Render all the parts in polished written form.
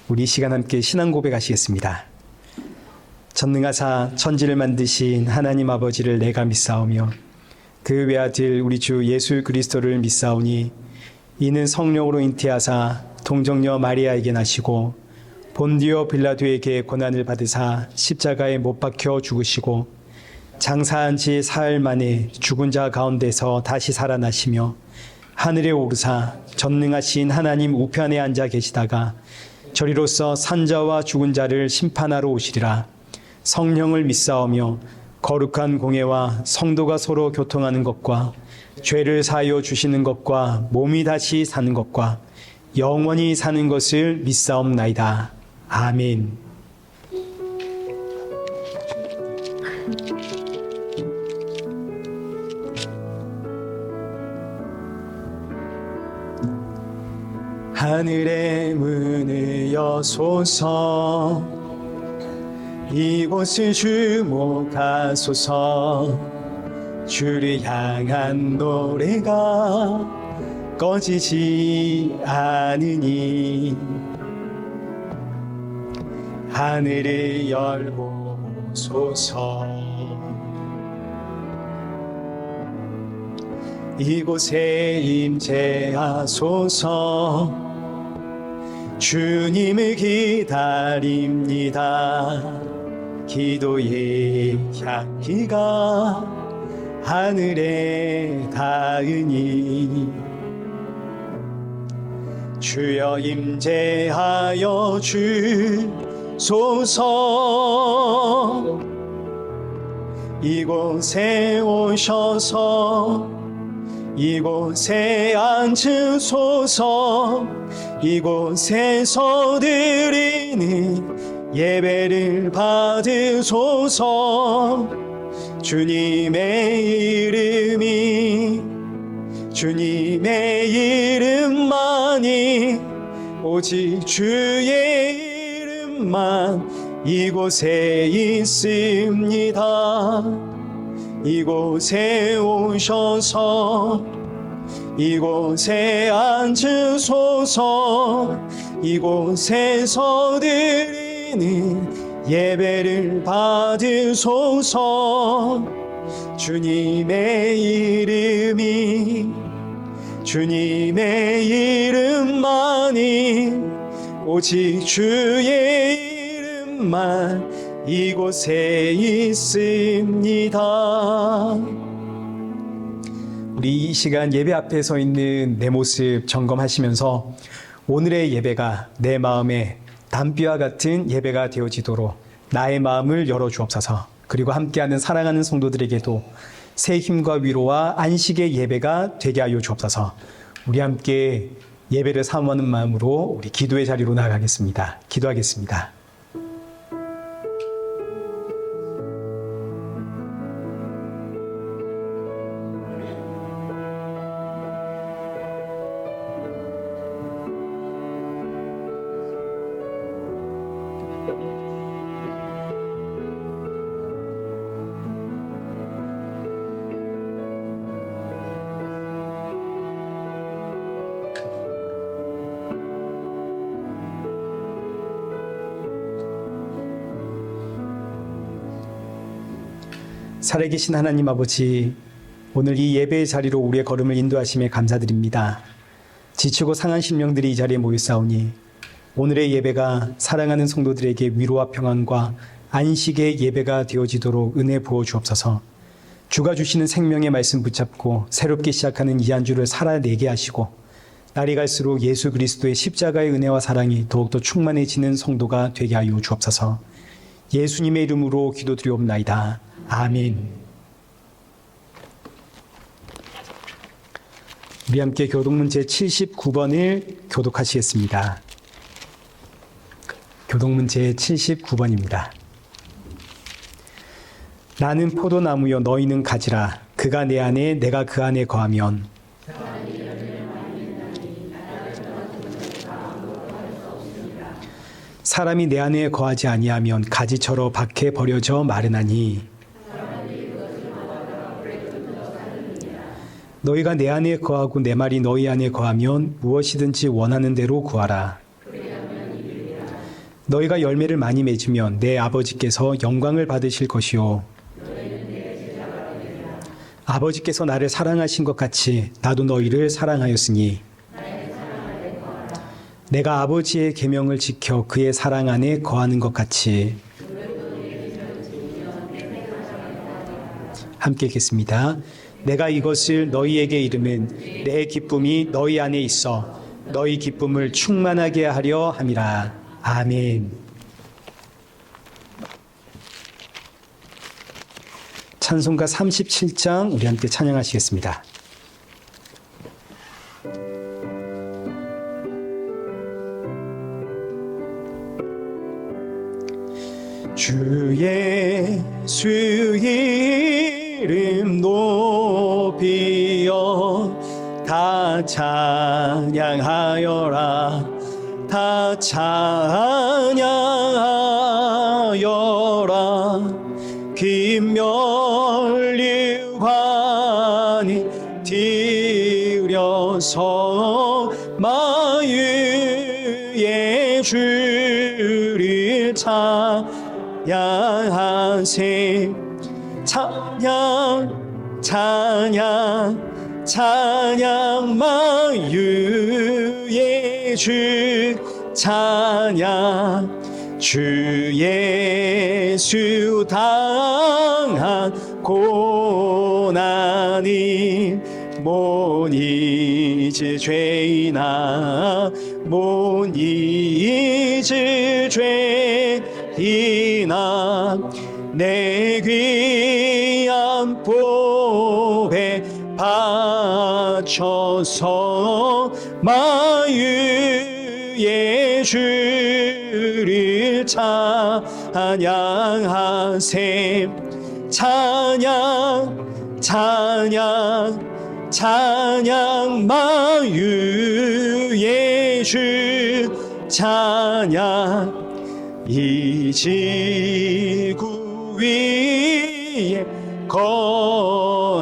우리 이 시간 함께 신앙 고백하시겠습니다. 전능하사 천지를 만드신 하나님 아버지를 내가 믿사오며 그 외아들 우리 주 예수 그리스도를 믿사오니 이는 성령으로 잉태하사 동정녀 마리아에게 나시고 본디오 빌라도에게 고난을 받으사 십자가에 못 박혀 죽으시고 장사한 지 사흘 만에 죽은 자 가운데서 다시 살아나시며 하늘에 오르사 전능하신 하나님 우편에 앉아 계시다가 저리로서 산자와 죽은 자를 심판하러 오시리라. 성령을 믿사오며 거룩한 공예와 성도가 서로 교통하는 것과 죄를 사하여 주시는 것과 몸이 다시 사는 것과 영원히 사는 것을 믿사옵나이다. 아멘. 하늘의 문을 여소서 이곳을 주목하소서 주를 향한 노래가 꺼지지 않으니 하늘을 열보소서 이곳에 임재하소서 주님을 기다립니다. 기도의 향기가 하늘에 닿으니 주여 임재하여 주소서 이곳에 오셔서 이곳에 앉으소서 이곳에서 드리는 예배를 받으소서 주님의 이름만이 오직 주의 이름만 이곳에 있습니다. 이곳에 오셔서 이곳에 앉으소서 이곳에서 드리는 예배를 받으소서 주님의 이름만이 오직 주의 이름만 이곳에 있습니다. 우리 이 시간 예배 앞에 서 있는 내 모습 점검하시면서 오늘의 예배가 내 마음에 담비와 같은 예배가 되어지도록 나의 마음을 열어주옵소서. 그리고 함께하는 사랑하는 성도들에게도 새 힘과 위로와 안식의 예배가 되게 하여 주옵소서. 우리 함께 예배를 사모하는 마음으로 우리 기도의 자리로 나아가겠습니다. 기도하겠습니다. 살아계신 하나님 아버지, 오늘 이 예배의 자리로 우리의 걸음을 인도하심에 감사드립니다. 지치고 상한 심령들이 이 자리에 모였사오니 오늘의 예배가 사랑하는 성도들에게 위로와 평안과 안식의 예배가 되어지도록 은혜 부어주옵소서. 주가 주시는 생명의 말씀 붙잡고 새롭게 시작하는 이 한 주를 살아내게 하시고 날이 갈수록 예수 그리스도의 십자가의 은혜와 사랑이 더욱더 충만해지는 성도가 되게 하여 주옵소서. 예수님의 이름으로 기도드리옵나이다. 아멘. 우리 함께 교독문 제79번을 교독하시겠습니다. 교독문 제79번입니다. 나는 포도나무여 너희는 가지라. 그가 내 안에 내가 그 안에 거하면 사람이 내 안에 거하지 아니하면 가지처럼 밖에 버려져 마르나니 너희가 내 안에 거하고 내 말이 너희 안에 거하면 무엇이든지 원하는 대로 구하라. 너희가 열매를 많이 맺으면 내 아버지께서 영광을 받으실 것이요. 아버지께서 나를 사랑하신 것 같이 나도 너희를 사랑하였으니 내가 아버지의 계명을 지켜 그의 사랑 안에 거하는 것 같이. 함께 읽겠습니다. 내가 이것을 너희에게 이름은 내 기쁨이 너희 안에 있어 너희 기쁨을 충만하게 하려 함이라. 아멘. 찬송가 37장 우리 함께 찬양하시겠습니다. 주 예수 이름 높이어 다 찬양하여라. 다 찬양하여라. 김멸류관이 들여서 마유의 주를 찬양하세. 찬양 찬양 찬양 마유의 주 찬양. 주 예수 당한 고난이 못 잊을 죄이나 못 잊을 죄이나 내 귀한 보배 바쳐서 마유의 주를 찬양하세. 찬양 찬양 찬양 마유의 주 찬양. 이 지구 위에 거하니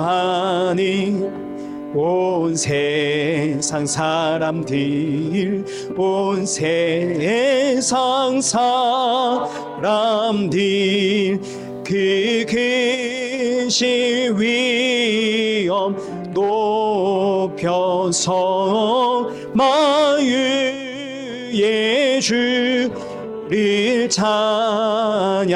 온 세상 사람들 온 세상 사람들 그 크신 위엄 높여서 마유의 주를 찬양하세.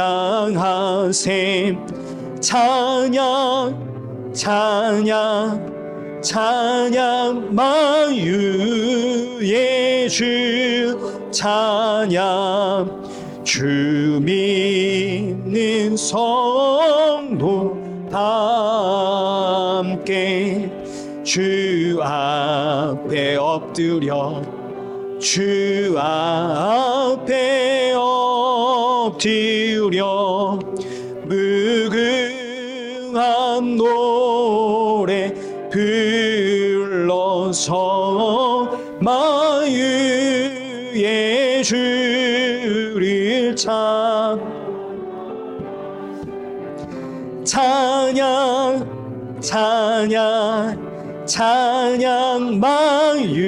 찬양 찬양 찬양 마유의 주 찬양. 주 믿는 성도 다 함께 주 앞에 엎드려 주 앞에 엎드려 무궁한 노래 불러서 마유의 주를 찬양 찬양 찬양 마유의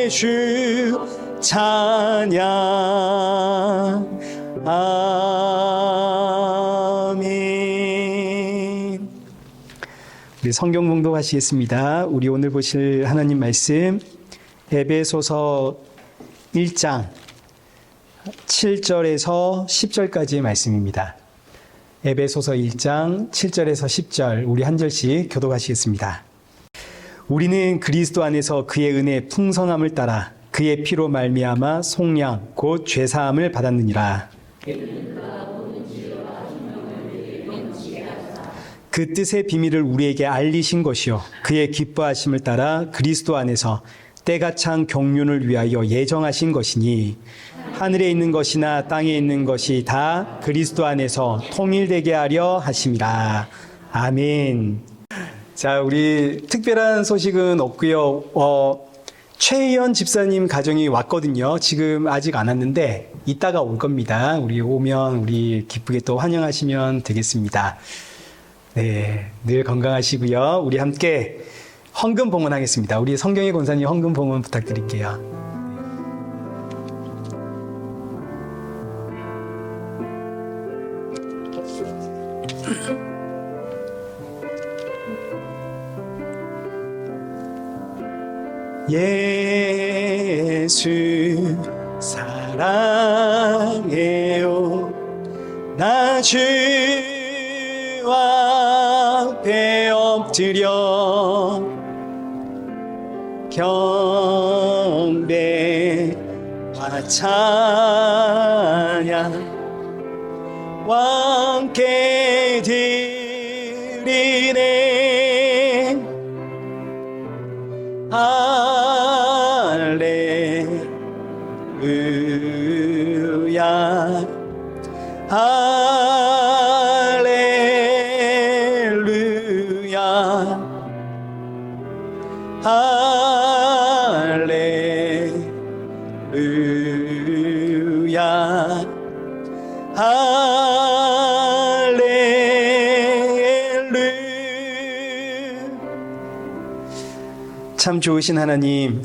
주 찬양. 아멘. 우리 성경 봉독하시겠습니다. 우리 오늘 보실 하나님 말씀 에베소서 1장 7절에서 10절까지의 말씀입니다. 에베소서 1장 7절에서 10절 우리 한 절씩 교독하시겠습니다. 우리는 그리스도 안에서 그의 은혜의 풍성함을 따라 그의 피로 말미암아 속량 곧 죄사함을 받았느니라. 그 뜻의 비밀을 우리에게 알리신 것이요 그의 기뻐하심을 따라 그리스도 안에서 때가 찬 경륜을 위하여 예정하신 것이니 하늘에 있는 것이나 땅에 있는 것이 다 그리스도 안에서 통일되게 하려 하심이라. 아멘. 자, 우리 특별한 소식은 없고요. 최희연 집사님 가정이 왔거든요. 지금 아직 안 왔는데 이따가 올 겁니다. 우리 오면 우리 기쁘게 또 환영하시면 되겠습니다. 네, 늘 건강하시고요. 우리 함께 헌금 봉헌하겠습니다. 우리 성경의 권사님 헌금 봉헌 부탁드릴게요. 예수 사랑해요. 나 주 앞에 엎드려 경배와 찬양 함께 드리네. 할렐루야 할렐루야 할렐루야 참 좋으신 하나님,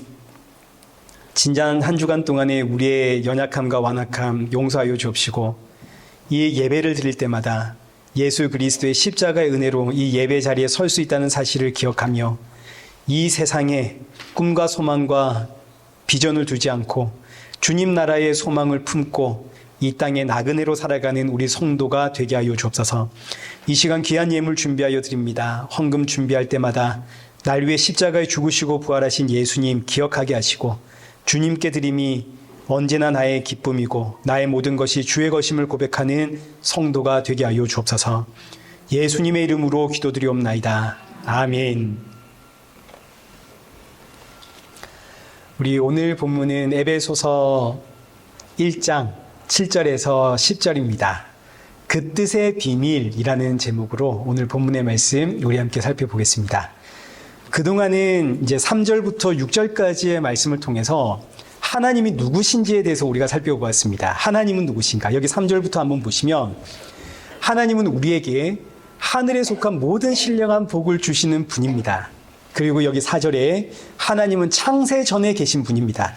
진정 한 주간 동안에 우리의 연약함과 완악함 용서하여 주옵시고, 이 예배를 드릴 때마다 예수 그리스도의 십자가의 은혜로 이 예배 자리에 설 수 있다는 사실을 기억하며 이 세상에 꿈과 소망과 비전을 두지 않고 주님 나라의 소망을 품고 이 땅의 나그네로 살아가는 우리 성도가 되게 하여 주옵소서. 이 시간 귀한 예물 준비하여 드립니다. 헌금 준비할 때마다 날 위해 십자가에 죽으시고 부활하신 예수님 기억하게 하시고, 주님께 드림이 언제나 나의 기쁨이고 나의 모든 것이 주의 것임을 고백하는 성도가 되게 하여 주옵소서. 예수님의 이름으로 기도드리옵나이다. 아멘. 우리 오늘 본문은 에베소서 1장 7절에서 10절입니다. 그 뜻의 비밀이라는 제목으로 오늘 본문의 말씀 우리 함께 살펴보겠습니다. 그동안은 이제 3절부터 6절까지의 말씀을 통해서 하나님이 누구신지에 대해서 우리가 살펴보았습니다. 하나님은 누구신가? 여기 3절부터 한번 보시면 하나님은 우리에게 하늘에 속한 모든 신령한 복을 주시는 분입니다. 그리고 여기 4절에 하나님은 창세 전에 계신 분입니다.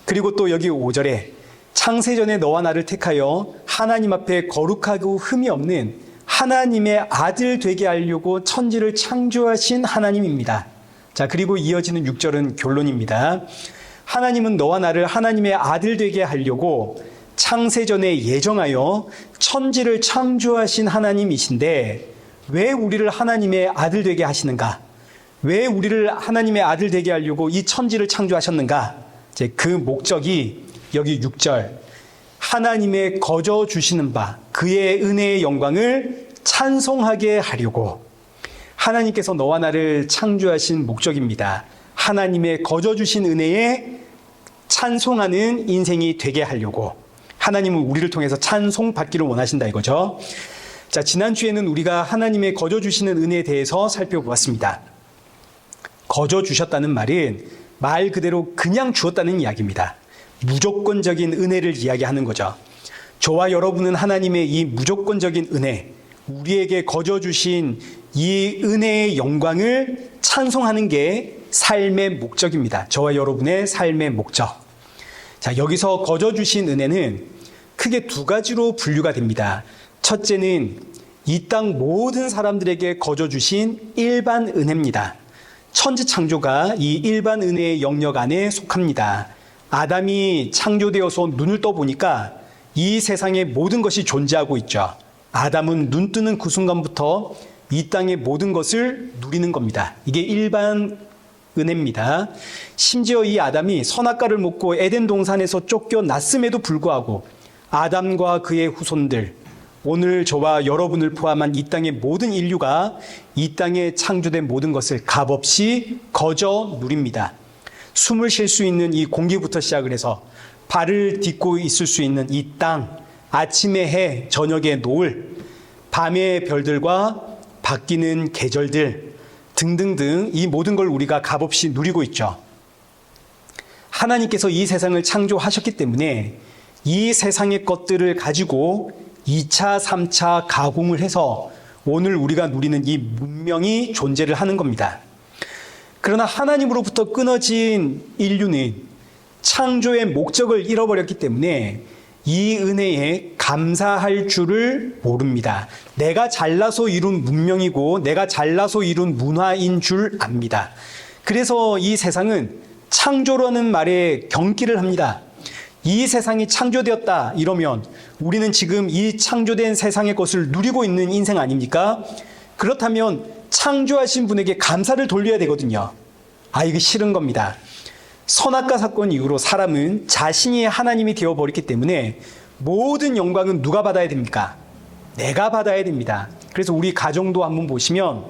그리고 또 여기 5절에 창세 전에 너와 나를 택하여 하나님 앞에 거룩하고 흠이 없는 하나님의 아들 되게 하려고 천지를 창조하신 하나님입니다. 자, 그리고 이어지는 6절은 결론입니다. 하나님은 너와 나를 하나님의 아들 되게 하려고 창세전에 예정하여 천지를 창조하신 하나님이신데, 왜 우리를 하나님의 아들 되게 하시는가? 왜 우리를 하나님의 아들 되게 하려고 이 천지를 창조하셨는가? 이제 그 목적이 여기 6절, 하나님의 거저 주시는 바 그의 은혜의 영광을 찬송하게 하려고. 하나님께서 너와 나를 창조하신 목적입니다. 하나님의 거저 주신 은혜에 찬송하는 인생이 되게 하려고. 하나님은 우리를 통해서 찬송받기를 원하신다 이거죠. 자, 지난주에는 우리가 하나님의 거저 주시는 은혜에 대해서 살펴보았습니다. 거저 주셨다는 말은 말 그대로 그냥 주었다는 이야기입니다. 무조건적인 은혜를 이야기하는 거죠. 저와 여러분은 하나님의 이 무조건적인 은혜, 우리에게 거저 주신 이 은혜의 영광을 찬송하는 게 삶의 목적입니다. 저와 여러분의 삶의 목적. 자, 여기서 거저 주신 은혜는 크게 두 가지로 분류가 됩니다. 첫째는 이 땅 모든 사람들에게 거저 주신 일반 은혜입니다. 천지 창조가 이 일반 은혜의 영역 안에 속합니다. 아담이 창조되어서 눈을 떠보니까 이 세상의 모든 것이 존재하고 있죠. 아담은 눈 뜨는 그 순간부터 이 땅의 모든 것을 누리는 겁니다. 이게 일반 은혜입니다. 심지어 이 아담이 선악과를 먹고 에덴 동산에서 쫓겨났음에도 불구하고 아담과 그의 후손들, 오늘 저와 여러분을 포함한 이 땅의 모든 인류가 이 땅에 창조된 모든 것을 값없이 거저 누립니다. 숨을 쉴 수 있는 이 공기부터 시작을 해서 발을 딛고 있을 수 있는 이 땅, 아침의 해, 저녁의 노을, 밤의 별들과 바뀌는 계절들 등등등 이 모든 걸 우리가 값없이 누리고 있죠. 하나님께서 이 세상을 창조하셨기 때문에 이 세상의 것들을 가지고 2차, 3차 가공을 해서 오늘 우리가 누리는 이 문명이 존재를 하는 겁니다. 그러나 하나님으로부터 끊어진 인류는 창조의 목적을 잃어버렸기 때문에 이 은혜에 감사할 줄을 모릅니다. 내가 잘나서 이룬 문명이고 내가 잘나서 이룬 문화인 줄 압니다. 그래서 이 세상은 창조라는 말에 경기를 합니다. 이 세상이 창조되었다 이러면 우리는 지금 이 창조된 세상의 것을 누리고 있는 인생 아닙니까? 그렇다면 창조하신 분에게 감사를 돌려야 되거든요. 이거 싫은 겁니다. 선악과 사건 이후로 사람은 자신이 하나님이 되어버렸기 때문에 모든 영광은 누가 받아야 됩니까? 내가 받아야 됩니다. 그래서 우리 가정도 한번 보시면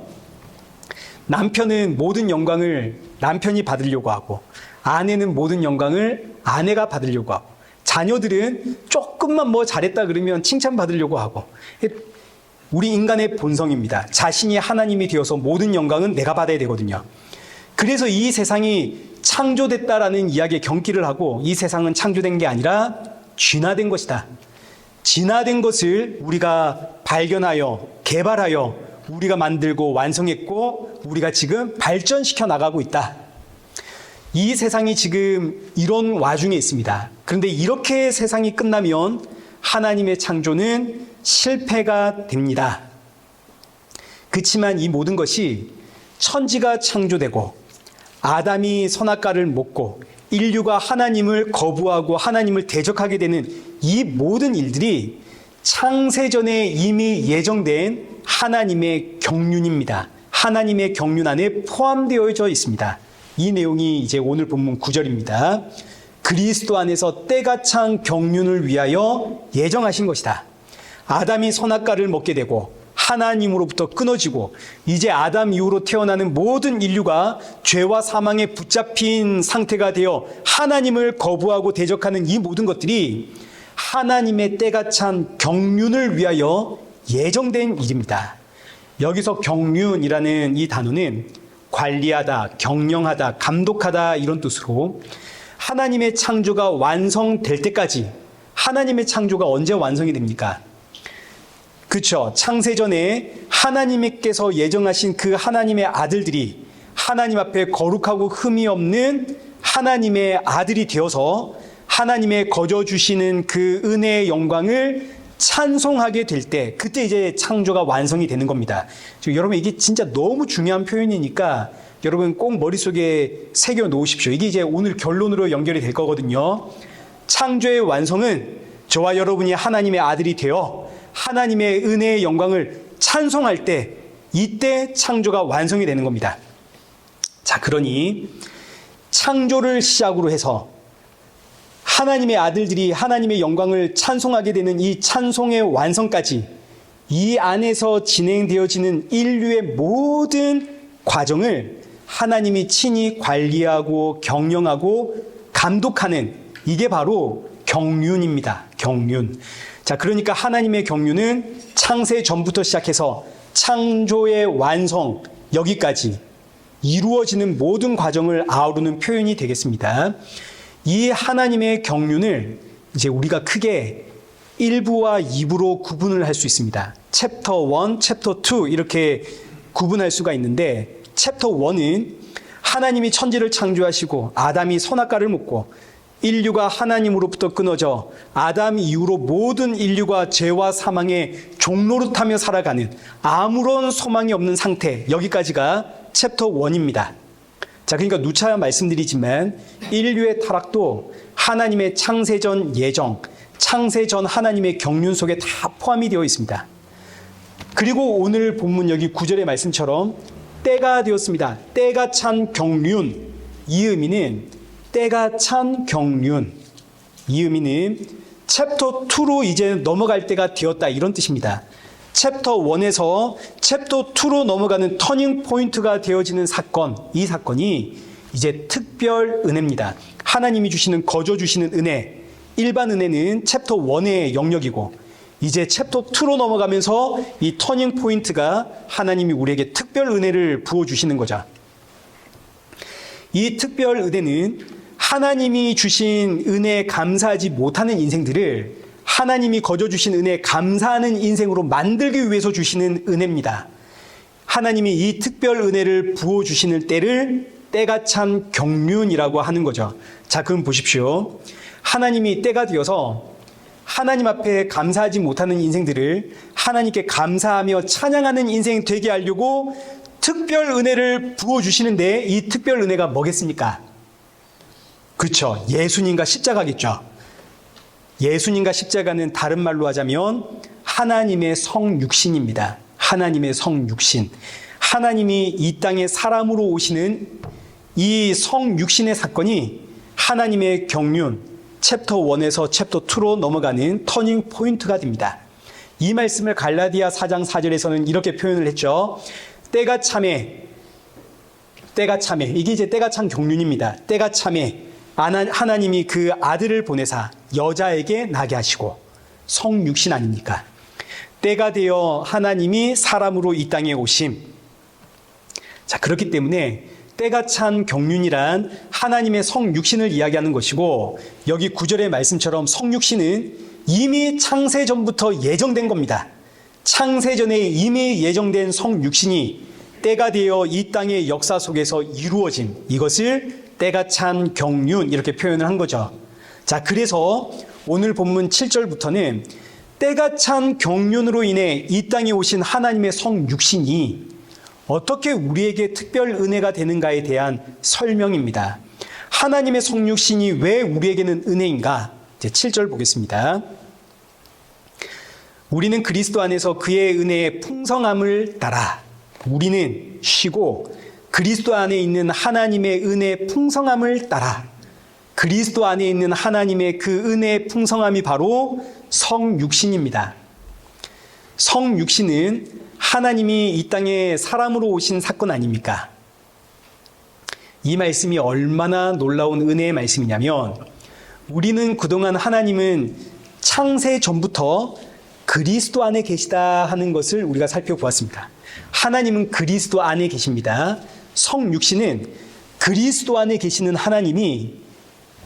남편은 모든 영광을 남편이 받으려고 하고 아내는 모든 영광을 아내가 받으려고 하고 자녀들은 조금만 뭐 잘했다 그러면 칭찬받으려고 하고 우리 인간의 본성입니다. 자신이 하나님이 되어서 모든 영광은 내가 받아야 되거든요. 그래서 이 세상이 창조됐다라는 이야기에 경기를 하고 이 세상은 창조된 게 아니라 진화된 것이다. 진화된 것을 우리가 발견하여 개발하여 우리가 만들고 완성했고 우리가 지금 발전시켜 나가고 있다. 이 세상이 지금 이런 와중에 있습니다. 그런데 이렇게 세상이 끝나면 하나님의 창조는 실패가 됩니다. 그렇지만 이 모든 것이 천지가 창조되고 아담이 선악과를 먹고 인류가 하나님을 거부하고 하나님을 대적하게 되는 이 모든 일들이 창세전에 이미 예정된 하나님의 경륜입니다. 하나님의 경륜 안에 포함되어져 있습니다. 이 내용이 이제 오늘 본문 9절입니다. 그리스도 안에서 때가 찬 경륜을 위하여 예정하신 것이다. 아담이 선악과를 먹게 되고 하나님으로부터 끊어지고 이제 아담 이후로 태어나는 모든 인류가 죄와 사망에 붙잡힌 상태가 되어 하나님을 거부하고 대적하는 이 모든 것들이 하나님의 때가 찬 경륜을 위하여 예정된 일입니다. 여기서 경륜이라는 이 단어는 관리하다, 경영하다, 감독하다 이런 뜻으로 하나님의 창조가 완성될 때까지 하나님의 창조가 언제 완성이 됩니까? 그렇죠. 창세전에 하나님께서 예정하신 그 하나님의 아들들이 하나님 앞에 거룩하고 흠이 없는 하나님의 아들이 되어서 하나님의 거저 주시는 그 은혜의 영광을 찬송하게 될 때 그때 이제 창조가 완성이 되는 겁니다. 여러분 이게 진짜 너무 중요한 표현이니까 여러분 꼭 머릿속에 새겨 놓으십시오. 이게 이제 오늘 결론으로 연결이 될 거거든요. 창조의 완성은 저와 여러분이 하나님의 아들이 되어 하나님의 은혜의 영광을 찬송할 때 이때 창조가 완성이 되는 겁니다. 자, 그러니 창조를 시작으로 해서 하나님의 아들들이 하나님의 영광을 찬송하게 되는 이 찬송의 완성까지 이 안에서 진행되어지는 인류의 모든 과정을 하나님이 친히 관리하고 경영하고 감독하는 이게 바로 경륜입니다. 경륜. 자, 그러니까 하나님의 경륜은 창세 전부터 시작해서 창조의 완성 여기까지 이루어지는 모든 과정을 아우르는 표현이 되겠습니다. 이 하나님의 경륜을 이제 우리가 크게 1부와 2부로 구분을 할 수 있습니다. 챕터 1, 챕터 2 이렇게 구분할 수가 있는데 챕터 1은 하나님이 천지를 창조하시고 아담이 선악과를 먹고 인류가 하나님으로부터 끊어져 아담 이후로 모든 인류가 죄와 사망의 종노릇하며 살아가는 아무런 소망이 없는 상태 여기까지가 챕터 1입니다. 자, 그러니까 누차 말씀드리지만 인류의 타락도 하나님의 창세전 예정, 창세전 하나님의 경륜 속에 다 포함이 되어 있습니다. 그리고 오늘 본문 여기 9절의 말씀처럼 때가 되었습니다. 때가 찬 경륜. 이 의미는 때가 찬 경륜. 이 의미는 챕터 2로 이제 넘어갈 때가 되었다 이런 뜻입니다. 챕터 1에서 챕터 2로 넘어가는 터닝 포인트가 되어지는 사건, 이 사건이 이제 특별 은혜입니다. 하나님이 주시는 거저 주시는 은혜, 일반 은혜는 챕터 1의 영역이고 이제 챕터 2로 넘어가면서 이 터닝 포인트가 하나님이 우리에게 특별 은혜를 부어주시는 거죠. 이 특별 은혜는 하나님이 주신 은혜에 감사하지 못하는 인생들을 하나님이 거저 주신 은혜에 감사하는 인생으로 만들기 위해서 주시는 은혜입니다. 하나님이 이 특별 은혜를 부어주시는 때를 때가 찬 경륜이라고 하는 거죠. 자, 그럼 보십시오. 하나님이 때가 되어서 하나님 앞에 감사하지 못하는 인생들을 하나님께 감사하며 찬양하는 인생 되게 하려고 특별 은혜를 부어주시는데 이 특별 은혜가 뭐겠습니까? 그렇죠. 예수님과 십자가겠죠. 예수님과 십자가는 다른 말로 하자면 하나님의 성육신입니다. 하나님의 성육신. 하나님이 이 땅에 사람으로 오시는 이 성육신의 사건이 하나님의 경륜, 챕터 1에서 챕터 2로 넘어가는 터닝 포인트가 됩니다. 이 말씀을 갈라디아 4장 4절에서는 이렇게 표현을 했죠. 때가 참에, 이게 이제 때가 참 경륜입니다. 때가 참에 하나님이 그 아들을 보내사 여자에게 나게 하시고, 성육신 아닙니까? 때가 되어 하나님이 사람으로 이 땅에 오심. 자, 그렇기 때문에 때가 찬 경륜이란 하나님의 성육신을 이야기하는 것이고, 여기 9절의 말씀처럼 성육신은 이미 창세 전부터 예정된 겁니다. 창세 전에 이미 예정된 성육신이 때가 되어 이 땅의 역사 속에서 이루어진, 이것을 때가 찬 경륜, 이렇게 표현을 한 거죠. 자, 그래서 오늘 본문 7절부터는 때가 찬 경륜으로 인해 이 땅에 오신 하나님의 성육신이 어떻게 우리에게 특별 은혜가 되는가에 대한 설명입니다. 하나님의 성육신이 왜 우리에게는 은혜인가? 이제 7절 보겠습니다. 우리는 그리스도 안에서 그의 은혜의 풍성함을 따라, 우리는 쉬고 그리스도 안에 있는 하나님의 은혜의 풍성함을 따라, 그리스도 안에 있는 하나님의 그 은혜의 풍성함이 바로 성육신입니다. 성육신은 하나님이 이 땅에 사람으로 오신 사건 아닙니까? 이 말씀이 얼마나 놀라운 은혜의 말씀이냐면, 우리는 그동안 하나님은 창세 전부터 그리스도 안에 계시다 하는 것을 우리가 살펴보았습니다. 하나님은 그리스도 안에 계십니다. 성육신은 그리스도 안에 계시는 하나님이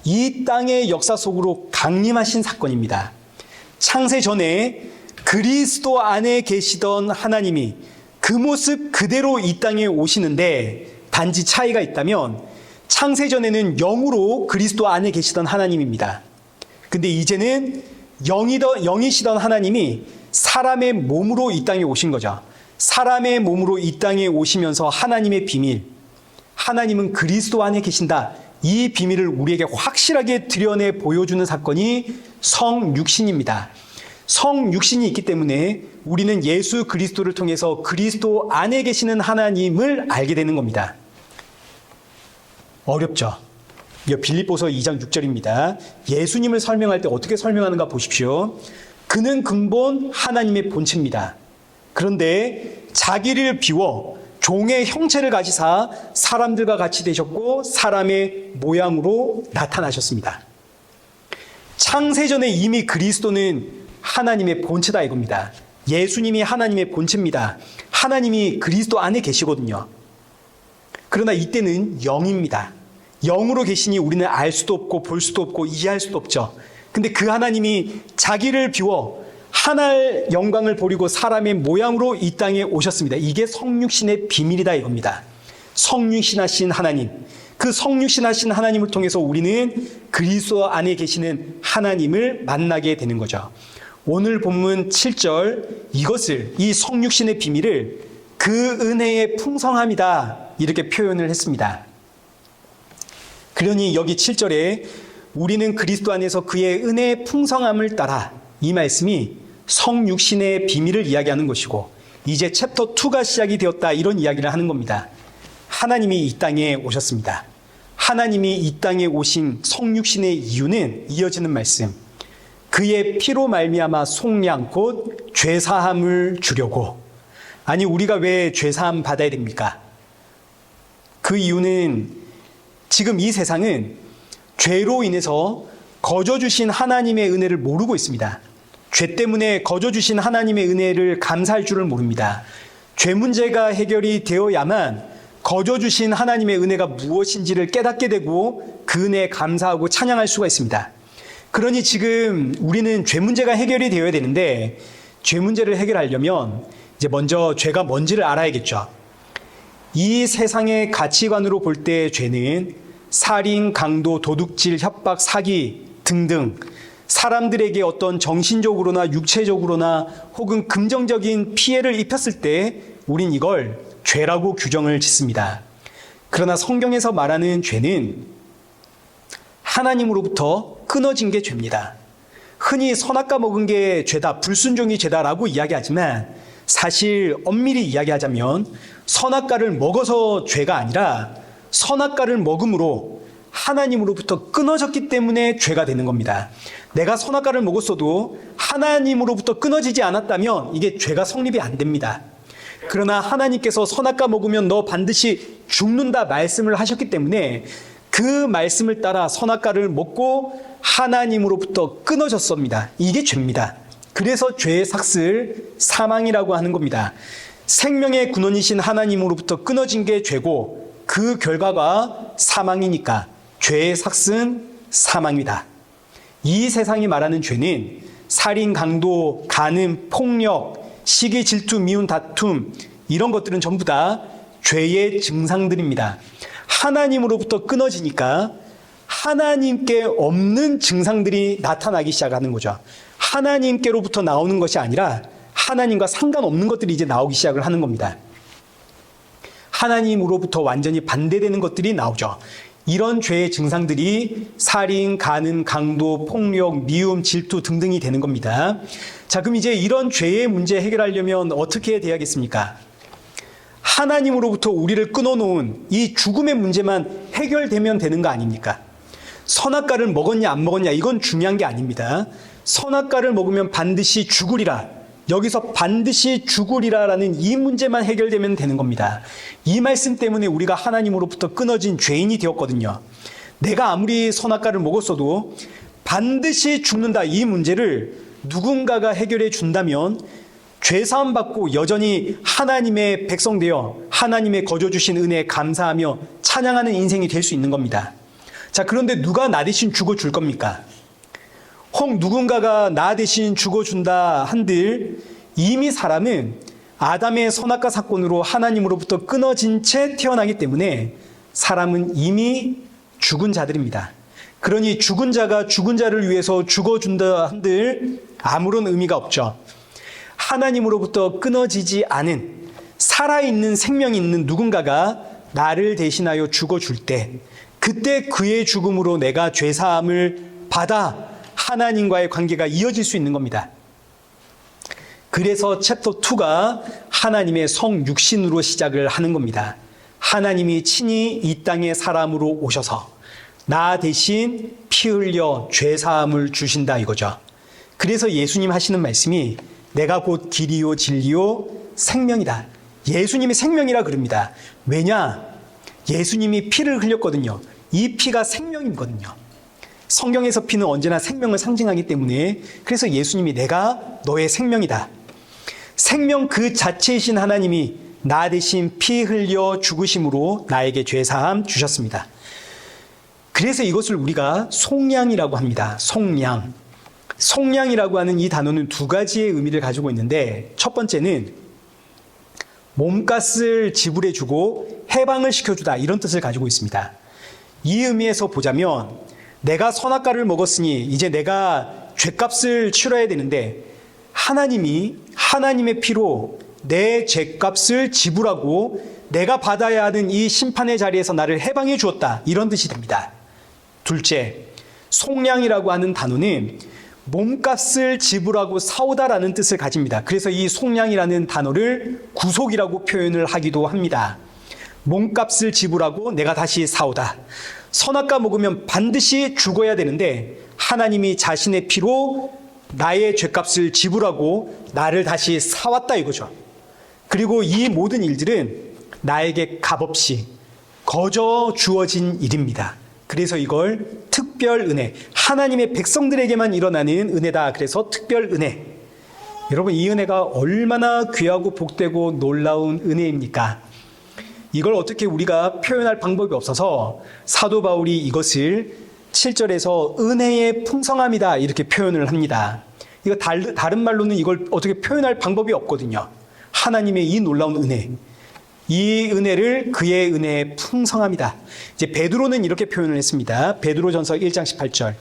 이 땅의 역사 속으로 강림하신 사건입니다. 창세 전에 그리스도 안에 계시던 하나님이 그 모습 그대로 이 땅에 오시는데, 단지 차이가 있다면 창세 전에는 영으로 그리스도 안에 계시던 하나님입니다. 근데 이제는 영이시던 하나님이 사람의 몸으로 이 땅에 오신 거죠. 사람의 몸으로 이 땅에 오시면서 하나님의 비밀, 하나님은 그리스도 안에 계신다, 이 비밀을 우리에게 확실하게 드러내 보여주는 사건이 성육신입니다. 성육신이 있기 때문에 우리는 예수 그리스도를 통해서 그리스도 안에 계시는 하나님을 알게 되는 겁니다. 어렵죠? 빌립보서 2장 6절입니다. 예수님을 설명할 때 어떻게 설명하는가 보십시오. 그는 근본 하나님의 본체입니다. 그런데 자기를 비워 종의 형체를 가지사 사람들과 같이 되셨고 사람의 모양으로 나타나셨습니다. 창세전에 이미 그리스도는 하나님의 본체다 이겁니다. 예수님이 하나님의 본체입니다. 하나님이 그리스도 안에 계시거든요. 그러나 이때는 영입니다. 영으로 계시니 우리는 알 수도 없고 볼 수도 없고 이해할 수도 없죠. 근데 그 하나님이 자기를 비워 하나의 영광을 버리고 사람의 모양으로 이 땅에 오셨습니다. 이게 성육신의 비밀이다 이겁니다. 성육신하신 하나님, 그 성육신하신 하나님을 통해서 우리는 그리스도 안에 계시는 하나님을 만나게 되는 거죠. 오늘 본문 7절, 이것을, 이 성육신의 비밀을 그 은혜의 풍성함이다 이렇게 표현을 했습니다. 그러니 여기 7절에 우리는 그리스도 안에서 그의 은혜의 풍성함을 따라, 이 말씀이 성육신의 비밀을 이야기하는 것이고, 이제 챕터 2가 시작이 되었다 이런 이야기를 하는 겁니다. 하나님이 이 땅에 오셨습니다. 하나님이 이 땅에 오신 성육신의 이유는 이어지는 말씀, 그의 피로 말미암아 속량 곧 죄사함을 주려고. 아니, 우리가 왜 죄사함 받아야 됩니까? 그 이유는 지금 이 세상은 죄로 인해서 거저 주신 하나님의 은혜를 모르고 있습니다. 죄 때문에 거저 주신 하나님의 은혜를 감사할 줄을 모릅니다. 죄 문제가 해결이 되어야만 거저 주신 하나님의 은혜가 무엇인지를 깨닫게 되고 그 은혜에 감사하고 찬양할 수가 있습니다. 그러니 지금 우리는 죄 문제가 해결이 되어야 되는데, 죄 문제를 해결하려면 이제 먼저 죄가 뭔지를 알아야겠죠. 이 세상의 가치관으로 볼 때 죄는 살인, 강도, 도둑질, 협박, 사기 등등 사람들에게 어떤 정신적으로나 육체적으로나 혹은 금전적인 피해를 입혔을 때 우린 이걸 죄라고 규정을 짓습니다. 그러나 성경에서 말하는 죄는 하나님으로부터 끊어진 게 죄입니다. 흔히 선악과 먹은 게 죄다, 불순종이 죄다라고 이야기하지만 사실 엄밀히 이야기하자면 선악과를 먹어서 죄가 아니라 선악과를 먹음으로 하나님으로부터 끊어졌기 때문에 죄가 되는 겁니다. 내가 선악과를 먹었어도 하나님으로부터 끊어지지 않았다면 이게 죄가 성립이 안 됩니다. 그러나 하나님께서 선악과 먹으면 너 반드시 죽는다 말씀을 하셨기 때문에 그 말씀을 따라 선악과를 먹고 하나님으로부터 끊어졌습니다. 이게 죄입니다. 그래서 죄의 삭슬 사망이라고 하는 겁니다. 생명의 근원이신 하나님으로부터 끊어진 게 죄고 그 결과가 사망이니까 죄의 삭슬은 사망이다. 이 세상이 말하는 죄는 살인, 강도, 간음, 폭력, 시기, 질투, 미운, 다툼 이런 것들은 전부 다 죄의 증상들입니다. 하나님으로부터 끊어지니까 하나님께 없는 증상들이 나타나기 시작하는 거죠. 하나님께로부터 나오는 것이 아니라 하나님과 상관없는 것들이 이제 나오기 시작을 하는 겁니다. 하나님으로부터 완전히 반대되는 것들이 나오죠. 이런 죄의 증상들이 살인, 간음, 강도, 폭력, 미움, 질투 등등이 되는 겁니다. 자, 그럼 이제 이런 죄의 문제 해결하려면 어떻게 돼야겠습니까? 하나님으로부터 우리를 끊어놓은 이 죽음의 문제만 해결되면 되는 거 아닙니까? 선악과를 먹었냐 안 먹었냐 이건 중요한 게 아닙니다. 선악과를 먹으면 반드시 죽으리라. 여기서 반드시 죽으리라라는 이 문제만 해결되면 되는 겁니다. 이 말씀 때문에 우리가 하나님으로부터 끊어진 죄인이 되었거든요. 내가 아무리 선악과를 먹었어도 반드시 죽는다 이 문제를 누군가가 해결해 준다면 죄사함 받고 여전히 하나님의 백성 되어 하나님의 거저 주신 은혜에 감사하며 찬양하는 인생이 될 수 있는 겁니다. 자, 그런데 누가 나 대신 죽어줄 겁니까? 혹 누군가가 나 대신 죽어준다 한들 이미 사람은 아담의 선악과 사건으로 하나님으로부터 끊어진 채 태어나기 때문에 사람은 이미 죽은 자들입니다. 그러니 죽은 자가 죽은 자를 위해서 죽어준다 한들 아무런 의미가 없죠. 하나님으로부터 끊어지지 않은 살아있는 생명이 있는 누군가가 나를 대신하여 죽어줄 때 그때 그의 죽음으로 내가 죄사함을 받아 하나님과의 관계가 이어질 수 있는 겁니다. 그래서 챕터 2가 하나님의 성육신으로 시작을 하는 겁니다. 하나님이 친히 이 땅에 사람으로 오셔서 나 대신 피 흘려 죄사함을 주신다 이거죠. 그래서 예수님 하시는 말씀이 내가 곧 길이요 진리요 생명이다. 예수님이 생명이라 그럽니다. 왜냐? 예수님이 피를 흘렸거든요. 이 피가 생명이거든요. 성경에서 피는 언제나 생명을 상징하기 때문에 그래서 예수님이 내가 너의 생명이다. 생명 그 자체이신 하나님이 나 대신 피 흘려 죽으심으로 나에게 죄사함 주셨습니다. 그래서 이것을 우리가 속량이라고 합니다. 속량. 속량이라고 하는 이 단어는 두 가지의 의미를 가지고 있는데 첫 번째는 몸값을 지불해주고 해방을 시켜주다 이런 뜻을 가지고 있습니다. 이 의미에서 보자면 내가 선악과를 먹었으니 이제 내가 죄값을 치러야 되는데 하나님이 하나님의 피로 내 죄값을 지불하고 내가 받아야 하는 이 심판의 자리에서 나를 해방해 주었다 이런 뜻이 됩니다. 둘째, 속량이라고 하는 단어는 몸값을 지불하고 사오다라는 뜻을 가집니다. 그래서 이 속량이라는 단어를 구속이라고 표현을 하기도 합니다. 몸값을 지불하고 내가 다시 사오다. 선악과 먹으면 반드시 죽어야 되는데 하나님이 자신의 피로 나의 죄값을 지불하고 나를 다시 사왔다 이거죠. 그리고 이 모든 일들은 나에게 값없이 거저 주어진 일입니다. 그래서 이걸 특별 은혜, 하나님의 백성들에게만 일어나는 은혜다. 그래서 특별 은혜. 여러분 이 은혜가 얼마나 귀하고 복되고 놀라운 은혜입니까? 이걸 어떻게 우리가 표현할 방법이 없어서 사도 바울이 이것을 7절에서 은혜의 풍성함이다 이렇게 표현을 합니다. 이거 다른 말로는 이걸 어떻게 표현할 방법이 없거든요. 하나님의 이 놀라운 은혜, 이 은혜를 그의 은혜의 풍성함이다. 이제 베드로는 이렇게 표현을 했습니다. 베드로전서 1장 18절.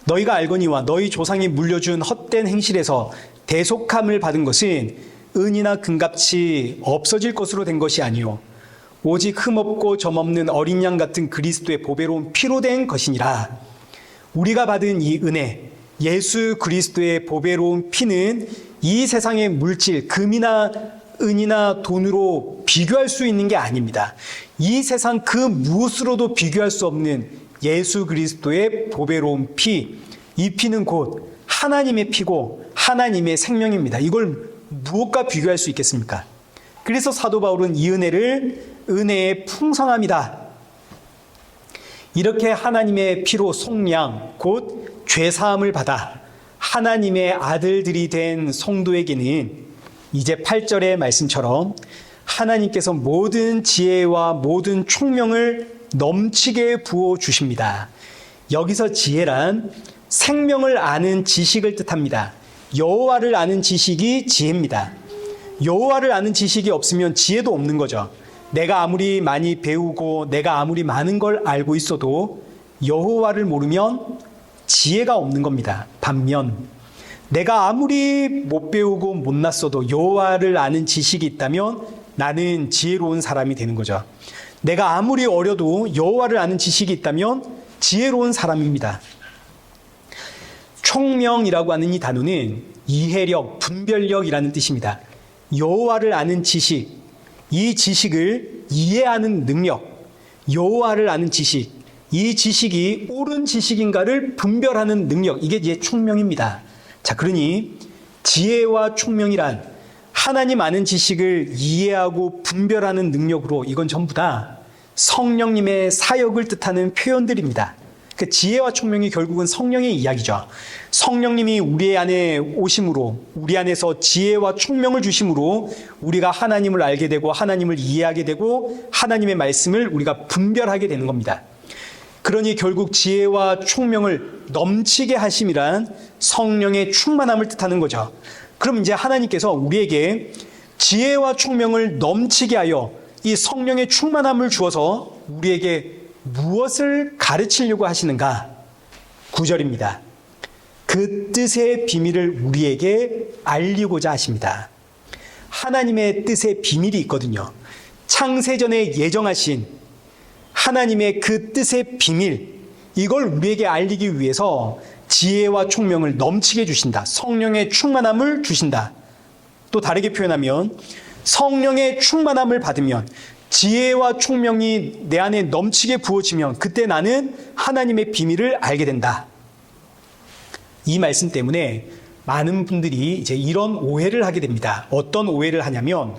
너희가 알거니와 너희 조상이 물려준 헛된 행실에서 대속함을 받은 것은 은이나 금같이 없어질 것으로 된 것이 아니요 오직 흠없고 점없는 어린 양 같은 그리스도의 보배로운 피로 된 것이니라. 우리가 받은 이 은혜, 예수 그리스도의 보배로운 피는 이 세상의 물질, 금이나 은이나 돈으로 비교할 수 있는 게 아닙니다. 이 세상 그 무엇으로도 비교할 수 없는 예수 그리스도의 보배로운 피, 이 피는 곧 하나님의 피고 하나님의 생명입니다. 이걸 무엇과 비교할 수 있겠습니까? 그래서 사도 바울은 이 은혜를 은혜의 풍성함이다. 이렇게 하나님의 피로 속량, 곧 죄사함을 받아 하나님의 아들들이 된 성도에게는 이제 8절의 말씀처럼 하나님께서 모든 지혜와 모든 총명을 넘치게 부어주십니다. 여기서 지혜란 생명을 아는 지식을 뜻합니다. 여호와를 아는 지식이 지혜입니다. 여호와를 아는 지식이 없으면 지혜도 없는 거죠. 내가 아무리 많이 배우고 내가 아무리 많은 걸 알고 있어도 여호와를 모르면 지혜가 없는 겁니다. 반면 내가 아무리 못 배우고 못났어도 여호와를 아는 지식이 있다면 나는 지혜로운 사람이 되는 거죠. 내가 아무리 어려도 여호와를 아는 지식이 있다면 지혜로운 사람입니다. 총명이라고 하는 이 단어는 이해력, 분별력이라는 뜻입니다. 여호와를 아는 지식, 이 지식을 이해하는 능력, 여호와를 아는 지식, 이 지식이 옳은 지식인가를 분별하는 능력, 이게 이제 총명입니다. 자, 그러니 지혜와 총명이란 하나님 아는 지식을 이해하고 분별하는 능력으로 이건 전부 다 성령님의 사역을 뜻하는 표현들입니다. 그 지혜와 총명이 결국은 성령의 이야기죠. 성령님이 우리 안에 오심으로 우리 안에서 지혜와 총명을 주심으로 우리가 하나님을 알게 되고 하나님을 이해하게 되고 하나님의 말씀을 우리가 분별하게 되는 겁니다. 그러니 결국 지혜와 총명을 넘치게 하심이란 성령의 충만함을 뜻하는 거죠. 그럼 이제 하나님께서 우리에게 지혜와 총명을 넘치게 하여 이 성령의 충만함을 주어서 우리에게 무엇을 가르치려고 하시는가? 9절입니다. 그 뜻의 비밀을 우리에게 알리고자 하십니다. 하나님의 뜻의 비밀이 있거든요. 창세전에 예정하신 하나님의 그 뜻의 비밀, 이걸 우리에게 알리기 위해서 지혜와 총명을 넘치게 주신다. 성령의 충만함을 주신다. 또 다르게 표현하면 성령의 충만함을 받으면 지혜와 총명이 내 안에 넘치게 부어지면 그때 나는 하나님의 비밀을 알게 된다. 이 말씀 때문에 많은 분들이 이제 이런 오해를 하게 됩니다. 어떤 오해를 하냐면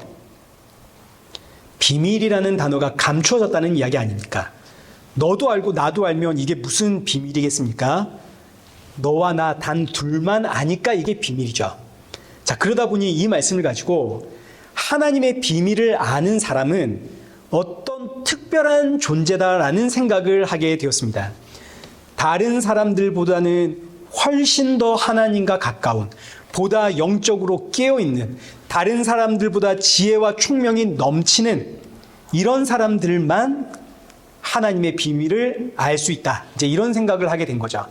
비밀이라는 단어가 감추어졌다는 이야기 아닙니까? 너도 알고 나도 알면 이게 무슨 비밀이겠습니까? 너와 나 단 둘만 아니까 이게 비밀이죠. 자, 그러다 보니 이 말씀을 가지고 하나님의 비밀을 아는 사람은 어떤 특별한 존재다라는 생각을 하게 되었습니다. 다른 사람들보다는 훨씬 더 하나님과 가까운, 보다 영적으로 깨어있는, 다른 사람들보다 지혜와 총명이 넘치는 이런 사람들만 하나님의 비밀을 알 수 있다. 이제 이런 생각을 하게 된 거죠.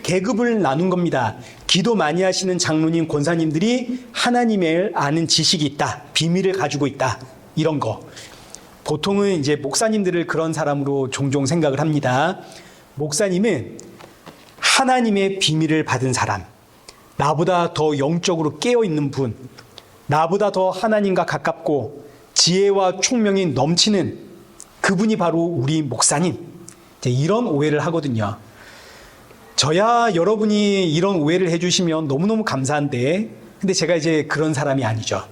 계급을 나눈 겁니다. 기도 많이 하시는 장로님, 권사님들이 하나님을 아는 지식이 있다. 비밀을 가지고 있다. 이런 거. 보통은 이제 목사님들을 그런 사람으로 종종 생각을 합니다. 목사님은 하나님의 비밀을 받은 사람, 나보다 더 영적으로 깨어있는 분, 나보다 더 하나님과 가깝고 지혜와 총명이 넘치는 그분이 바로 우리 목사님. 이제 이런 오해를 하거든요. 저야 여러분이 이런 오해를 해주시면 너무너무 감사한데, 근데 제가 이제 그런 사람이 아니죠.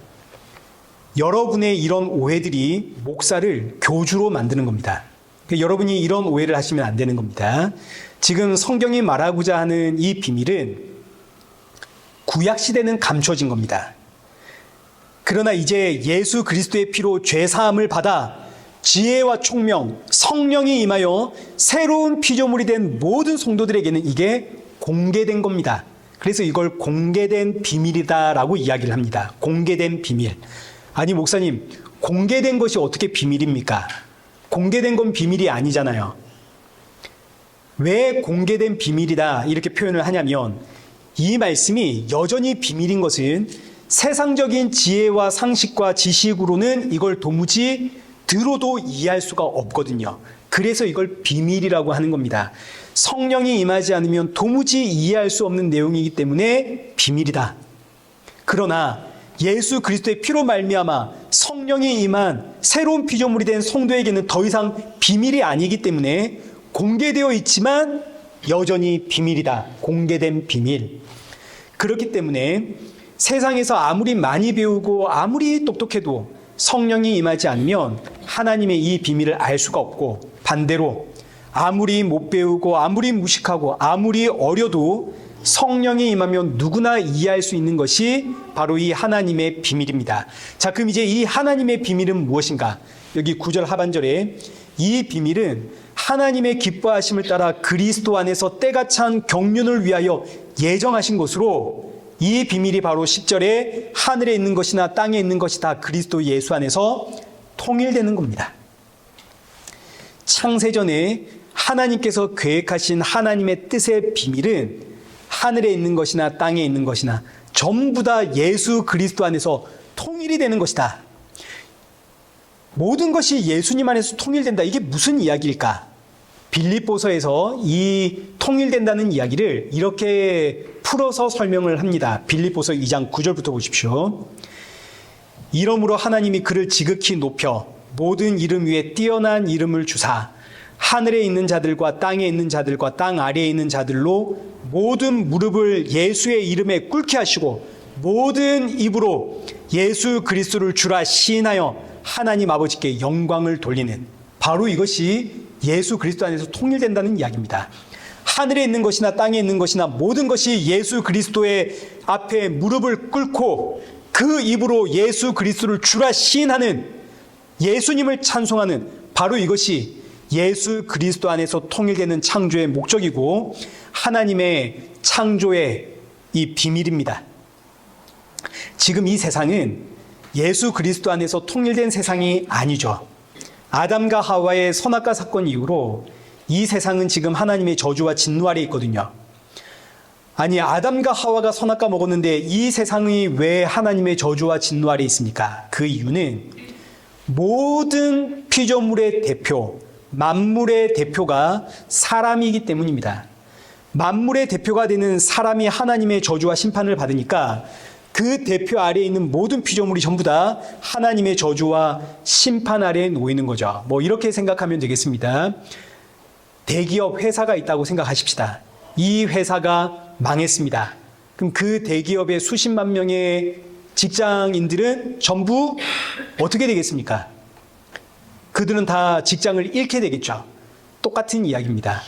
여러분의 이런 오해들이 목사를 교주로 만드는 겁니다. 그러니까 여러분이 이런 오해를 하시면 안 되는 겁니다. 지금 성경이 말하고자 하는 이 비밀은 구약시대는 감춰진 겁니다. 그러나 이제 예수 그리스도의 피로 죄사함을 받아 지혜와 총명, 성령이 임하여 새로운 피조물이 된 모든 성도들에게는 이게 공개된 겁니다. 그래서 이걸 공개된 비밀이다라고 이야기를 합니다. 공개된 비밀. 아니 목사님, 공개된 것이 어떻게 비밀입니까? 공개된 건 비밀이 아니잖아요. 왜 공개된 비밀이다 이렇게 표현을 하냐면 이 말씀이 여전히 비밀인 것은 세상적인 지혜와 상식과 지식으로는 이걸 도무지 들어도 이해할 수가 없거든요. 그래서 이걸 비밀이라고 하는 겁니다. 성령이 임하지 않으면 도무지 이해할 수 없는 내용이기 때문에 비밀이다. 그러나 예수 그리스도의 피로 말미암아 성령이 임한 새로운 피조물이 된 성도에게는 더 이상 비밀이 아니기 때문에 공개되어 있지만 여전히 비밀이다. 공개된 비밀. 그렇기 때문에 세상에서 아무리 많이 배우고 아무리 똑똑해도 성령이 임하지 않으면 하나님의 이 비밀을 알 수가 없고, 반대로 아무리 못 배우고 아무리 무식하고 아무리 어려도 성령이 임하면 누구나 이해할 수 있는 것이 바로 이 하나님의 비밀입니다. 자, 그럼 이제 이 하나님의 비밀은 무엇인가? 여기 9절 하반절에 이 비밀은 하나님의 기뻐하심을 따라 그리스도 안에서 때가 찬 경륜을 위하여 예정하신 것으로, 이 비밀이 바로 10절에 하늘에 있는 것이나 땅에 있는 것이 다 그리스도 예수 안에서 통일되는 겁니다. 창세전에 하나님께서 계획하신 하나님의 뜻의 비밀은 하늘에 있는 것이나 땅에 있는 것이나 전부 다 예수 그리스도 안에서 통일이 되는 것이다. 모든 것이 예수님 안에서 통일된다. 이게 무슨 이야기일까? 빌립보서에서 이 통일된다는 이야기를 이렇게 풀어서 설명을 합니다. 빌립보서 2장 9절부터 보십시오. 이러므로 하나님이 그를 지극히 높여 모든 이름 위에 뛰어난 이름을 주사 하늘에 있는 자들과 땅에 있는 자들과 땅 아래에 있는 자들로 모든 무릎을 예수의 이름에 꿇게 하시고 모든 입으로 예수 그리스도를 주라 시인하여 하나님 아버지께 영광을 돌리는, 바로 이것이 예수 그리스도 안에서 통일된다는 이야기입니다. 하늘에 있는 것이나 땅에 있는 것이나 모든 것이 예수 그리스도의 앞에 무릎을 꿇고 그 입으로 예수 그리스도를 주라 시인하는, 예수님을 찬송하는, 바로 이것이 예수 그리스도 안에서 통일되는 창조의 목적이고 하나님의 창조의 이 비밀입니다. 지금 이 세상은 예수 그리스도 안에서 통일된 세상이 아니죠. 아담과 하와의 선악과 사건 이후로 이 세상은 지금 하나님의 저주와 진노 아래 있거든요. 아니, 아담과 하와가 선악과 먹었는데 이 세상이 왜 하나님의 저주와 진노 아래 있습니까? 그 이유는 모든 피조물의 대표, 만물의 대표가 사람이기 때문입니다. 만물의 대표가 되는 사람이 하나님의 저주와 심판을 받으니까 그 대표 아래에 있는 모든 피조물이 전부 다 하나님의 저주와 심판 아래에 놓이는 거죠. 뭐 이렇게 생각하면 되겠습니다. 대기업 회사가 있다고 생각하십시다. 이 회사가 망했습니다. 그럼 그 대기업의 수십만 명의 직장인들은 전부 어떻게 되겠습니까? 그들은 다 직장을 잃게 되겠죠. 똑같은 이야기입니다.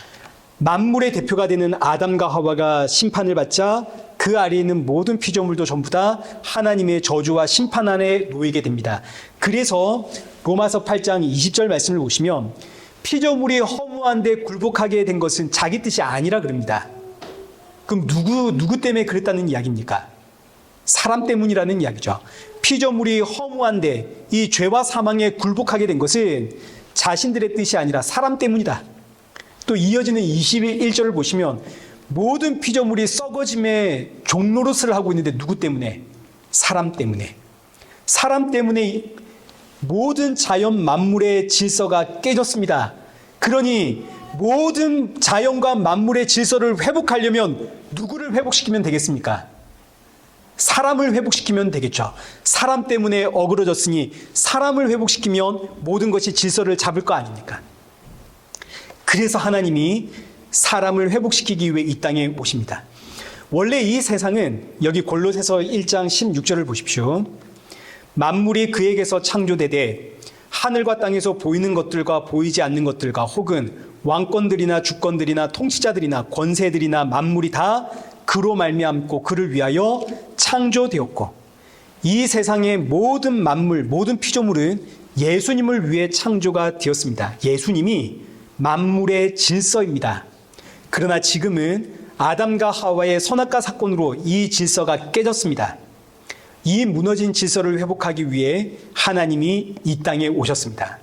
만물의 대표가 되는 아담과 하와가 심판을 받자 그 아래에 있는 모든 피조물도 전부 다 하나님의 저주와 심판 안에 놓이게 됩니다. 그래서 로마서 8장 20절 말씀을 보시면 피조물이 허무한데 굴복하게 된 것은 자기 뜻이 아니라 그럽니다. 그럼 누구 때문에 그랬다는 이야기입니까? 사람 때문이라는 이야기죠. 피조물이 허무한데 이 죄와 사망에 굴복하게 된 것은 자신들의 뜻이 아니라 사람 때문이다. 또 이어지는 21절을 보시면 모든 피조물이 썩어짐의 종노릇을 하고 있는데 누구 때문에? 사람 때문에. 사람 때문에 모든 자연 만물의 질서가 깨졌습니다. 그러니 모든 자연과 만물의 질서를 회복하려면 누구를 회복시키면 되겠습니까? 사람을 회복시키면 되겠죠. 사람 때문에 어그러졌으니 사람을 회복시키면 모든 것이 질서를 잡을 거 아닙니까? 그래서 하나님이 사람을 회복시키기 위해 이 땅에 오십니다. 원래 이 세상은, 여기 골로새서 1장 16절을 보십시오. 만물이 그에게서 창조되되 하늘과 땅에서 보이는 것들과 보이지 않는 것들과 혹은 왕권들이나 주권들이나 통치자들이나 권세들이나 만물이 다 그로 말미암고 그를 위하여 창조되었고, 이 세상의 모든 만물, 모든 피조물은 예수님을 위해 창조가 되었습니다. 예수님이 만물의 질서입니다. 그러나 지금은 아담과 하와의 선악과 사건으로 이 질서가 깨졌습니다. 이 무너진 질서를 회복하기 위해 하나님이 이 땅에 오셨습니다.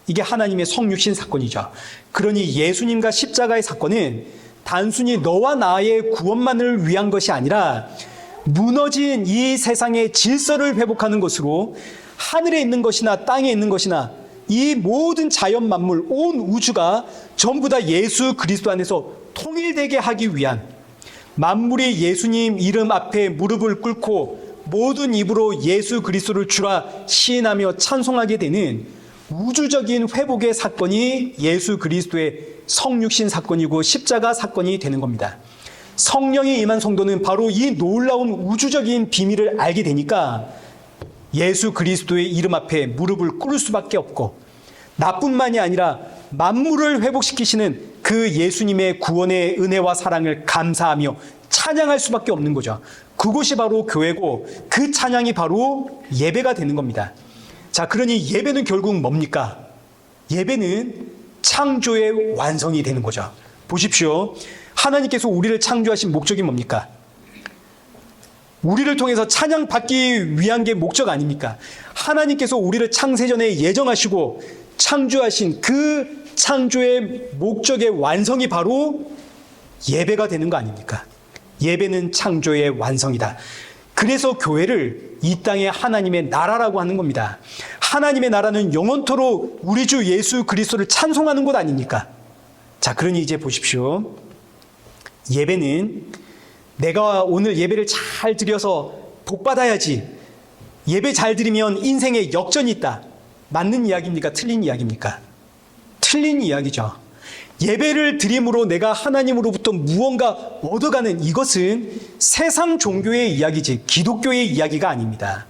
이게 하나님의 성육신 사건이죠. 그러니 예수님과 십자가의 사건은 단순히 너와 나의 구원만을 위한 것이 아니라 무너진 이 세상의 질서를 회복하는 것으로 하늘에 있는 것이나 땅에 있는 것이나 이 모든 자연 만물, 온 우주가 전부 다 예수 그리스도 안에서 통일되게 하기 위한, 만물이 예수님 이름 앞에 무릎을 꿇고 모든 입으로 예수 그리스도를 주라 시인하며 찬송하게 되는 우주적인 회복의 사건이 예수 그리스도의 성육신 사건이고 십자가 사건이 되는 겁니다. 성령이 임한 성도는 바로 이 놀라운 우주적인 비밀을 알게 되니까 예수 그리스도의 이름 앞에 무릎을 꿇을 수밖에 없고, 나뿐만이 아니라 만물을 회복시키시는 그 예수님의 구원의 은혜와 사랑을 감사하며 찬양할 수밖에 없는 거죠. 그곳이 바로 교회고 그 찬양이 바로 예배가 되는 겁니다. 자, 그러니 예배는 결국 뭡니까? 예배는 창조의 완성이 되는 거죠. 보십시오. 하나님께서 우리를 창조하신 목적이 뭡니까? 우리를 통해서 찬양받기 위한 게 목적 아닙니까? 하나님께서 우리를 창세전에 예정하시고 창조하신 그 창조의 목적의 완성이 바로 예배가 되는 거 아닙니까? 예배는 창조의 완성이다. 그래서 교회를 이 땅의 하나님의 나라라고 하는 겁니다. 하나님의 나라는 영원토록 우리 주 예수 그리스도를 찬송하는 곳 아닙니까? 자, 그러니 이제 보십시오. 예배는 내가 오늘 예배를 잘 드려서 복 받아야지, 예배 잘 드리면 인생에 역전이 있다. 맞는 이야기입니까? 틀린 이야기입니까? 틀린 이야기죠. 예배를 드림으로 내가 하나님으로부터 무언가 얻어가는 이것은 세상 종교의 이야기지 기독교의 이야기가 아닙니다.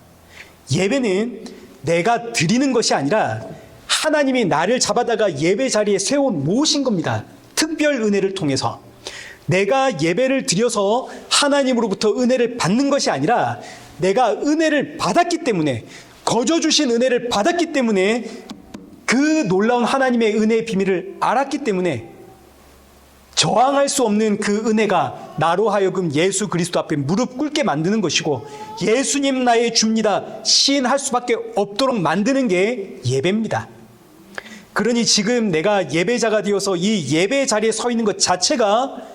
예배는 내가 드리는 것이 아니라 하나님이 나를 잡아다가 예배 자리에 세워 놓으신 겁니다. 특별 은혜를 통해서. 내가 예배를 드려서 하나님으로부터 은혜를 받는 것이 아니라 내가 은혜를 받았기 때문에, 거저 주신 은혜를 받았기 때문에, 그 놀라운 하나님의 은혜의 비밀을 알았기 때문에 저항할 수 없는 그 은혜가 나로 하여금 예수 그리스도 앞에 무릎 꿇게 만드는 것이고, 예수님 나의 주입니다 시인할 수밖에 없도록 만드는 게 예배입니다. 그러니 지금 내가 예배자가 되어서 이 예배 자리에 서 있는 것 자체가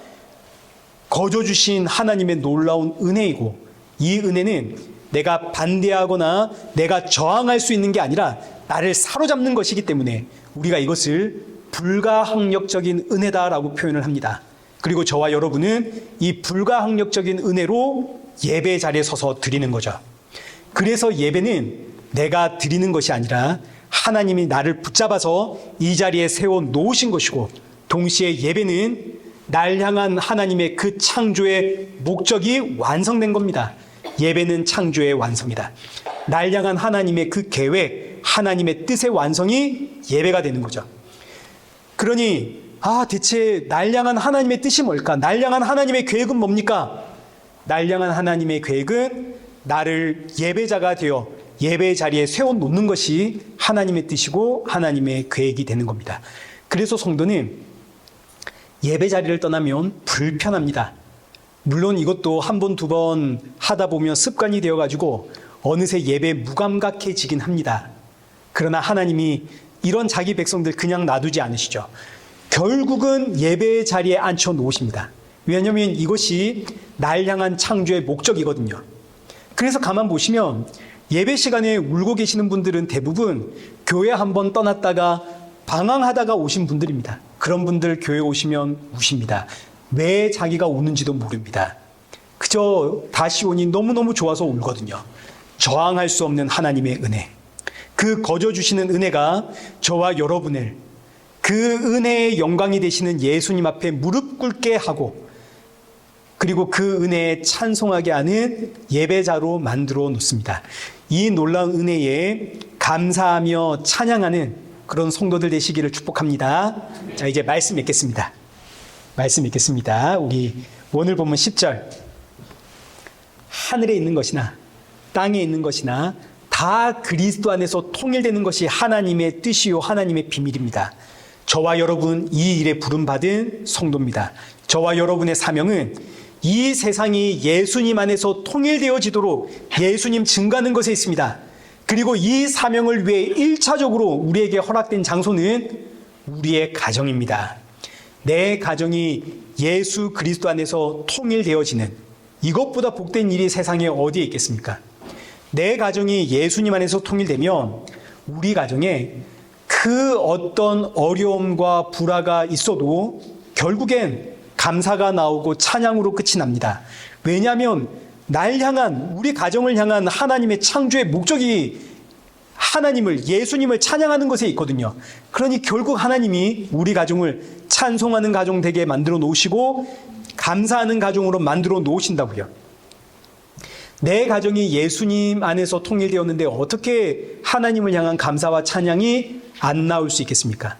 거저 주신 하나님의 놀라운 은혜이고, 이 은혜는 내가 반대하거나 내가 저항할 수 있는 게 아니라 나를 사로잡는 것이기 때문에 우리가 이것을 불가항력적인 은혜다라고 표현을 합니다. 그리고 저와 여러분은 이 불가항력적인 은혜로 예배 자리에 서서 드리는 거죠. 그래서 예배는 내가 드리는 것이 아니라 하나님이 나를 붙잡아서 이 자리에 세워 놓으신 것이고, 동시에 예배는 날 향한 하나님의 그 창조의 목적이 완성된 겁니다. 예배는 창조의 완성이다. 날 향한 하나님의 그 계획, 하나님의 뜻의 완성이 예배가 되는 거죠. 그러니 대체 날 향한 하나님의 뜻이 뭘까? 날 향한 하나님의 계획은 뭡니까? 날 향한 하나님의 계획은 나를 예배자가 되어 예배 자리에 세워놓는 것이 하나님의 뜻이고 하나님의 계획이 되는 겁니다. 그래서 성도는 예배 자리를 떠나면 불편합니다. 물론 이것도 한 번, 두 번 하다 보면 습관이 되어가지고 어느새 예배에 무감각해지긴 합니다. 그러나 하나님이 이런 자기 백성들 그냥 놔두지 않으시죠. 결국은 예배 자리에 앉혀 놓으십니다. 왜냐하면 이것이 날 향한 창조의 목적이거든요. 그래서 가만 보시면 예배 시간에 울고 계시는 분들은 대부분 교회 한번 떠났다가 방황하다가 오신 분들입니다. 그런 분들 교회 오시면 우십니다. 왜 자기가 우는지도 모릅니다. 그저 다시 오니 너무너무 좋아서 울거든요. 저항할 수 없는 하나님의 은혜, 그 거저 주시는 은혜가 저와 여러분을 그 은혜의 영광이 되시는 예수님 앞에 무릎 꿇게 하고, 그리고 그 은혜에 찬송하게 하는 예배자로 만들어 놓습니다. 이 놀라운 은혜에 감사하며 찬양하는 그런 성도들 되시기를 축복합니다. 자, 이제 말씀 읽겠습니다. 말씀 읽겠습니다. 우리 오늘 본문 10절. 하늘에 있는 것이나 땅에 있는 것이나 다 그리스도 안에서 통일되는 것이 하나님의 뜻이요 하나님의 비밀입니다. 저와 여러분 이 일에 부름받은 성도입니다. 저와 여러분의 사명은 이 세상이 예수님 안에서 통일되어지도록 예수님 증거하는 것에 있습니다. 그리고 이 사명을 위해 1차적으로 우리에게 허락된 장소는 우리의 가정입니다. 내 가정이 예수 그리스도 안에서 통일되어지는, 이것보다 복된 일이 세상에 어디에 있겠습니까? 내 가정이 예수님 안에서 통일되면 우리 가정에 그 그 어떤 어려움과 불화가 있어도 결국엔 감사가 나오고 찬양으로 끝이 납니다. 왜냐하면 날 향한, 우리 가정을 향한 하나님의 창조의 목적이 하나님을, 예수님을 찬양하는 것에 있거든요. 그러니 결국 하나님이 우리 가정을 찬송하는 가정 되게 만들어 놓으시고 감사하는 가정으로 만들어 놓으신다고요. 내 가정이 예수님 안에서 통일되었는데 어떻게 하나님을 향한 감사와 찬양이 안 나올 수 있겠습니까?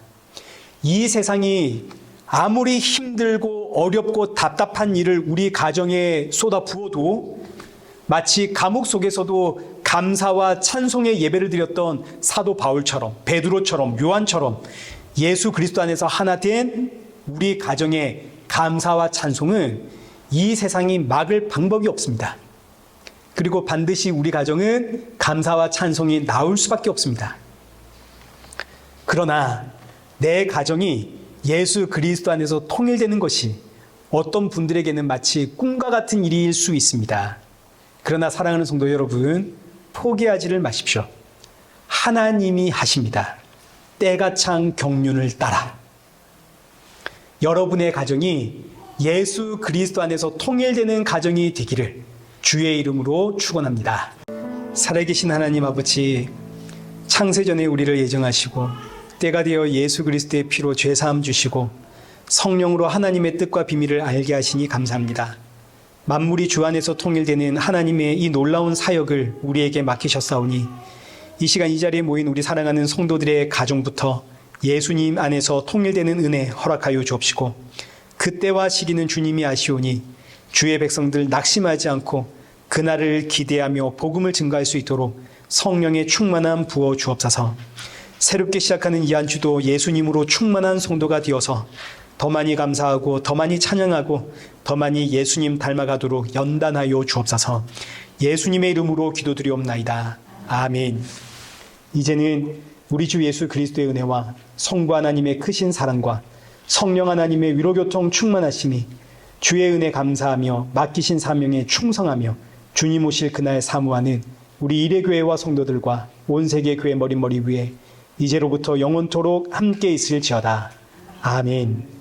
이 세상이 아무리 힘들고 어렵고 답답한 일을 우리 가정에 쏟아 부어도 마치 감옥 속에서도 감사와 찬송의 예배를 드렸던 사도 바울처럼, 베드로처럼, 요한처럼 예수 그리스도 안에서 하나 된 우리 가정의 감사와 찬송은 이 세상이 막을 방법이 없습니다. 그리고 반드시 우리 가정은 감사와 찬송이 나올 수밖에 없습니다. 그러나 내 가정이 예수 그리스도 안에서 통일되는 것이 어떤 분들에게는 마치 꿈과 같은 일일 수 있습니다. 그러나 사랑하는 성도 여러분, 포기하지를 마십시오. 하나님이 하십니다. 때가 찬 경륜을 따라. 여러분의 가정이 예수 그리스도 안에서 통일되는 가정이 되기를 주의 이름으로 축원합니다. 살아계신 하나님 아버지, 창세전에 우리를 예정하시고 때가 되어 예수 그리스도의 피로 죄사함 주시고 성령으로 하나님의 뜻과 비밀을 알게 하시니 감사합니다. 만물이 주 안에서 통일되는 하나님의 이 놀라운 사역을 우리에게 맡기셨사오니 이 시간 이 자리에 모인 우리 사랑하는 성도들의 가정부터 예수님 안에서 통일되는 은혜 허락하여 주옵시고 그때와 시기는 주님이 아시오니 주의 백성들 낙심하지 않고 그날을 기대하며 복음을 증거할 수 있도록 성령의 충만함 부어 주옵소서. 새롭게 시작하는 이 한 주도 예수님으로 충만한 성도가 되어서 더 많이 감사하고 더 많이 찬양하고 더 많이 예수님 닮아가도록 연단하여 주옵소서. 예수님의 이름으로 기도드리옵나이다. 아멘. 이제는 우리 주 예수 그리스도의 은혜와 성부 하나님의 크신 사랑과 성령 하나님의 위로교통 충만하심이 주의 은혜 감사하며 맡기신 사명에 충성하며 주님 오실 그날 사모하는 우리 일회교회와 성도들과 온 세계 교회 머릿머리 위에 이제로부터 영원토록 함께 있을지어다. 아멘.